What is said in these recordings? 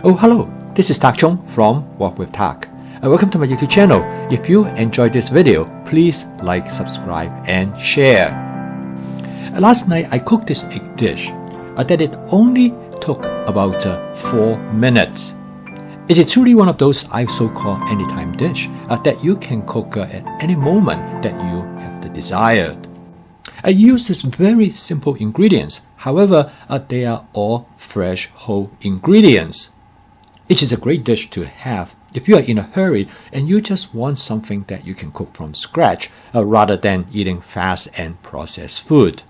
Oh, hello, this is Tak Chung from Walk with Tak. Welcome to my YouTube channel. If you enjoyed this video, please like, subscribe, and share. Last night, I cooked this egg dish that it only took about 4 minutes. It is truly one of those I so-called anytime dish that you can cook at any moment that you have the desire. I use this very simple ingredients. However, they are all fresh whole ingredients. It is a great dish to have if you are in a hurry and you just want something that you can cook from scratch rather than eating fast and processed food.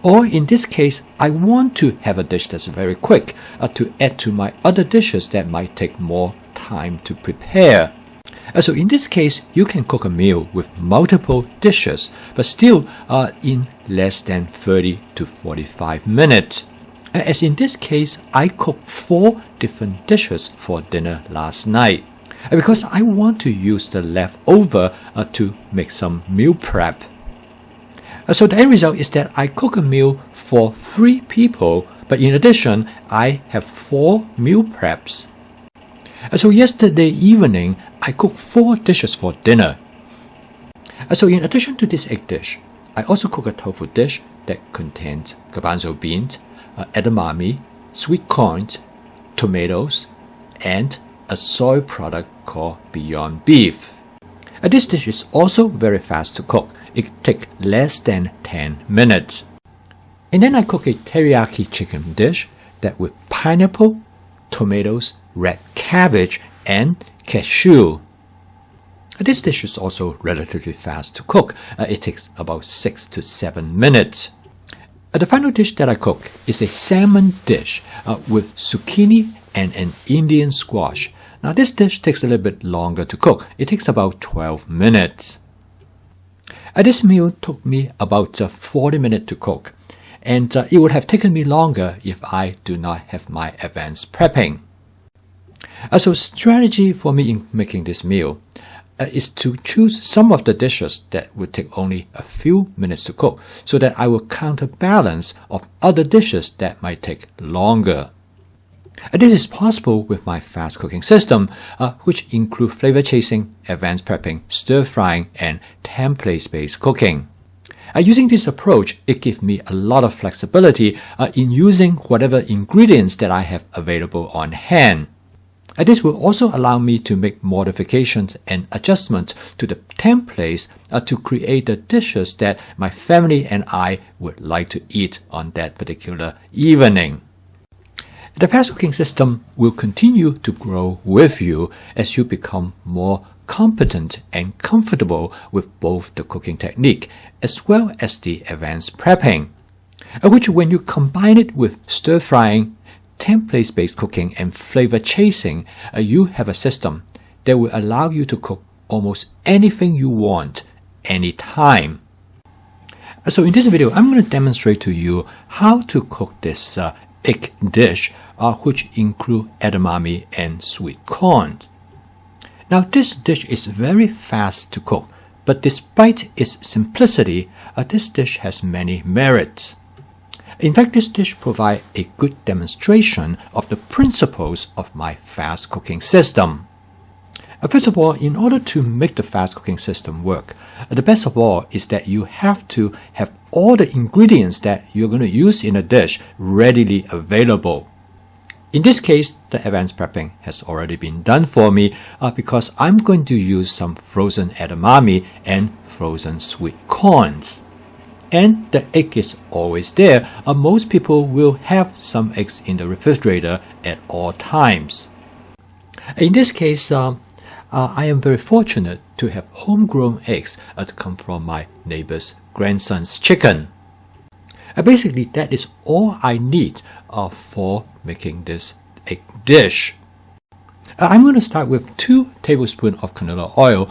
Or in this case, I want to have a dish that's very quick to add to my other dishes that might take more time to prepare. So in this case, you can cook a meal with multiple dishes, but still in less than 30 to 45 minutes. As in this case, I cooked 4 different dishes for dinner last night because I want to use the leftover to make some meal prep. So the end result is that I cook a meal for 3 people, but in addition, I have 4 meal preps. So yesterday evening, I cooked 4 dishes for dinner. So in addition to this egg dish, I also cook a tofu dish that contains garbanzo beans, edamame, sweet corn, tomatoes, and a soy product called Beyond Beef. This dish is also very fast to cook. It takes less than 10 minutes. And then I cook a teriyaki chicken dish that with pineapple, tomatoes, red cabbage, and cashew. This dish is also relatively fast to cook. It takes about 6 to 7 minutes. The final dish that I cook is a salmon dish with zucchini and an Indian squash. Now this dish takes a little bit longer to cook. It takes about 12 minutes. This meal took me about 40 minutes to cook, and it would have taken me longer if I do not have my advanced prepping. So strategy for me in making this meal is to choose some of the dishes that would take only a few minutes to cook so that I will counterbalance of other dishes that might take longer. This is possible with my fast cooking system, which include flavor chasing, advanced prepping, stir frying, and template-based cooking. Using this approach, it gives me a lot of flexibility in using whatever ingredients that I have available on hand. This will also allow me to make modifications and adjustments to the templates to create the dishes that my family and I would like to eat on that particular evening. The fast cooking system will continue to grow with you as you become more competent and comfortable with both the cooking technique as well as the advanced prepping, which when you combine it with stir frying, template-based cooking, and flavor chasing, you have a system that will allow you to cook almost anything you want, anytime. So in this video, I'm going to demonstrate to you how to cook this egg dish, which include edamame and sweet corn. Now this dish is very fast to cook, but despite its simplicity, this dish has many merits. In fact, this dish provides a good demonstration of the principles of my fast cooking system. First of all, in order to make the fast cooking system work, the best of all is that you have to have all the ingredients that you're going to use in a dish readily available. In this case, the advanced prepping has already been done for me because I'm going to use some frozen edamame and frozen sweet corns. And the egg is always there. Most people will have some eggs in the refrigerator at all times. In this case, I am very fortunate to have homegrown eggs that come from my neighbor's grandson's chicken. Basically, that is all I need for making this egg dish. I'm going to start with 2 tablespoons of canola oil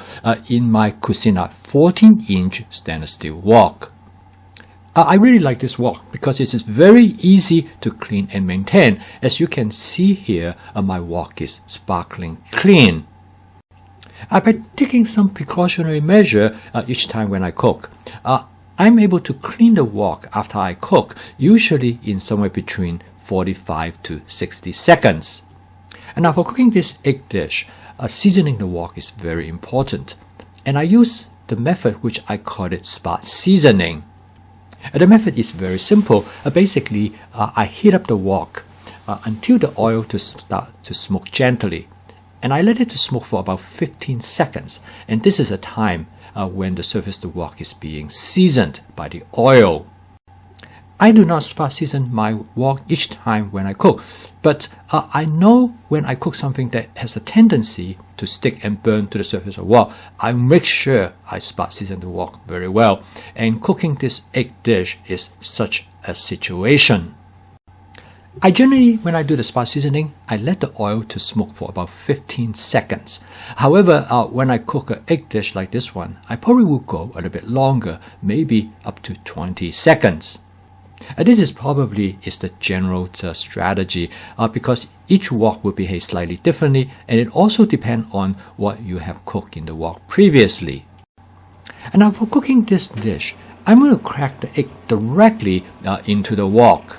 in my Cuisinart 14-inch stainless steel wok. I really like this wok because it is very easy to clean and maintain. As you can see here, my wok is sparkling clean. By taking some precautionary measure each time when I cook, I'm able to clean the wok after I cook, usually in somewhere between 45 to 60 seconds. And now for cooking this egg dish, seasoning the wok is very important. And I use the method which I call it spot seasoning. The method is very simple. Basically, I heat up the wok until the oil to start to smoke gently. And I let it to smoke for about 15 seconds. And this is a time when the surface of the wok is being seasoned by the oil. I do not spot season my wok each time when I cook, but I know when I cook something that has a tendency to stick and burn to the surface of the wok, I make sure I spot season the wok very well. And cooking this egg dish is such a situation. I generally, when I do the spot seasoning, I let the oil to smoke for about 15 seconds. However, when I cook an egg dish like this one, I probably will go a little bit longer, maybe up to 20 seconds. This is probably the general strategy because each wok will behave slightly differently, and it also depends on what you have cooked in the wok previously. And now for cooking this dish, I'm going to crack the egg directly into the wok.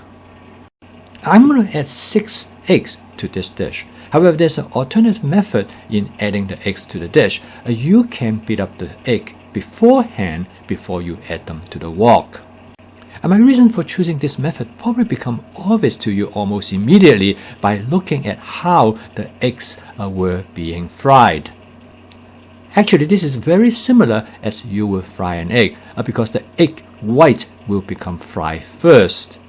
I'm going to add 6 eggs to this dish. However, there's an alternative method in adding the eggs to the dish. You can beat up the egg beforehand before you add them to the wok. And my reason for choosing this method probably become obvious to you almost immediately by looking at how the eggs were being fried. Actually, this is very similar as you will fry an egg because the egg white will become fried first.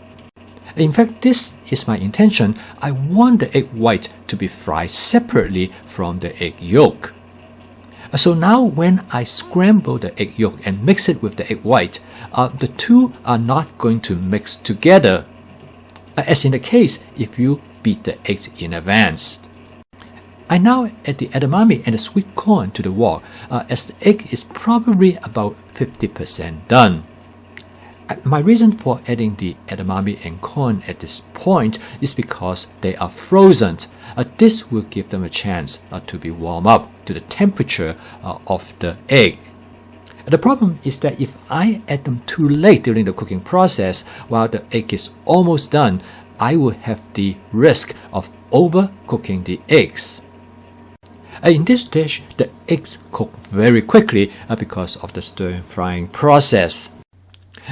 In fact, this is my intention. I want the egg white to be fried separately from the egg yolk. So now when I scramble the egg yolk and mix it with the egg white, the two are not going to mix together, as in the case if you beat the eggs in advance. I now add the edamame and the sweet corn to the wok, as the egg is probably about 50% done. My reason for adding the edamame and corn at this point is because they are frozen. This will give them a chance to be warmed up to the temperature of the egg. The problem is that if I add them too late during the cooking process while the egg is almost done, I will have the risk of overcooking the eggs. In this dish, the eggs cook very quickly because of the stir-frying process.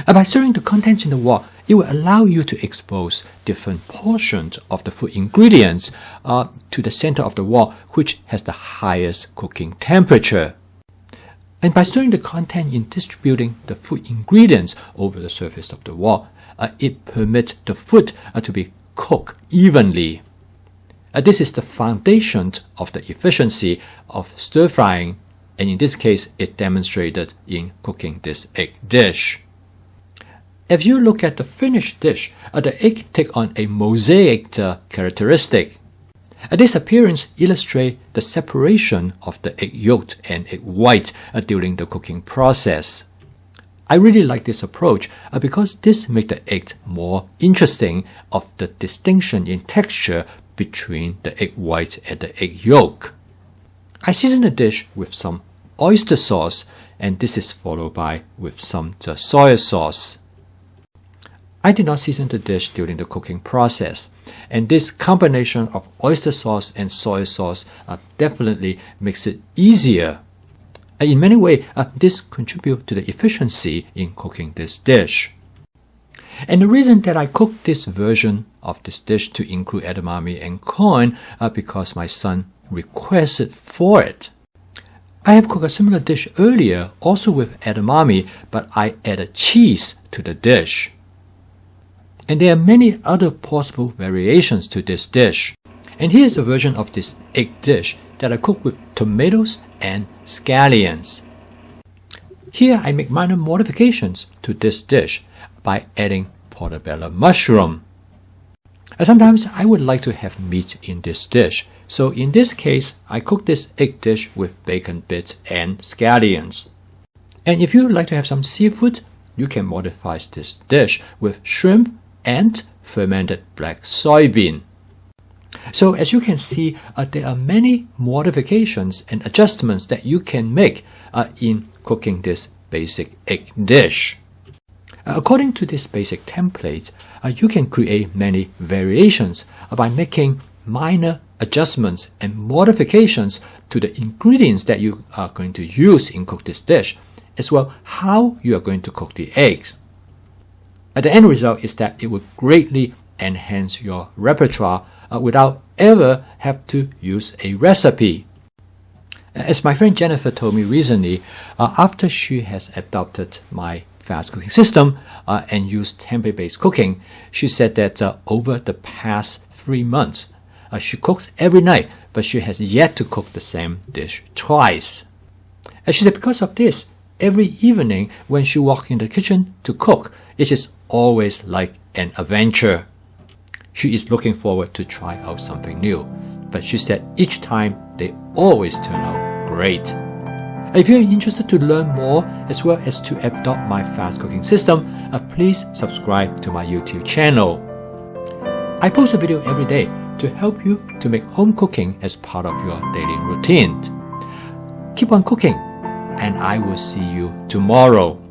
By stirring the contents in the wok, it will allow you to expose different portions of the food ingredients to the center of the wok, which has the highest cooking temperature. And by stirring the content in distributing the food ingredients over the surface of the wok, it permits the food to be cooked evenly. This is the foundation of the efficiency of stir-frying, and in this case, it demonstrated in cooking this egg dish. If you look at the finished dish, the egg take on a mosaic characteristic. This appearance illustrates the separation of the egg yolk and egg white during the cooking process. I really like this approach because this makes the egg more interesting of the distinction in texture between the egg white and the egg yolk. I season the dish with some oyster sauce, and this is followed by with some soy sauce. I did not season the dish during the cooking process, and this combination of oyster sauce and soy sauce definitely makes it easier. In many ways, this contributes to the efficiency in cooking this dish. And the reason that I cooked this version of this dish to include edamame and corn because my son requested for it. I have cooked a similar dish earlier, also with edamame, but I added cheese to the dish. And there are many other possible variations to this dish. And here's a version of this egg dish that I cook with tomatoes and scallions. Here I make minor modifications to this dish by adding portobello mushroom. Sometimes I would like to have meat in this dish, so in this case I cook this egg dish with bacon bits and scallions. And if you would like to have some seafood, you can modify this dish with shrimp and fermented black soybean. So as you can see, there are many modifications and adjustments that you can make in cooking this basic egg dish. According to this basic template, you can create many variations by making minor adjustments and modifications to the ingredients that you are going to use in cook this dish, as well how you are going to cook the eggs. The end result is that it will greatly enhance your repertoire without ever have to use a recipe. As my friend Jennifer told me recently, after she has adopted my fast cooking system and used tempeh-based cooking, she said that over the past 3 months, she cooks every night, but she has yet to cook the same dish twice. And she said because of this, every evening when she walks in the kitchen to cook, it is always like an adventure. She is looking forward to try out something new, but she said each time they always turn out great. If you're interested to learn more as well as to adopt my fast cooking system, please subscribe to my YouTube channel. I post a video every day to help you to make home cooking as part of your daily routine. Keep on cooking, and I will see you tomorrow.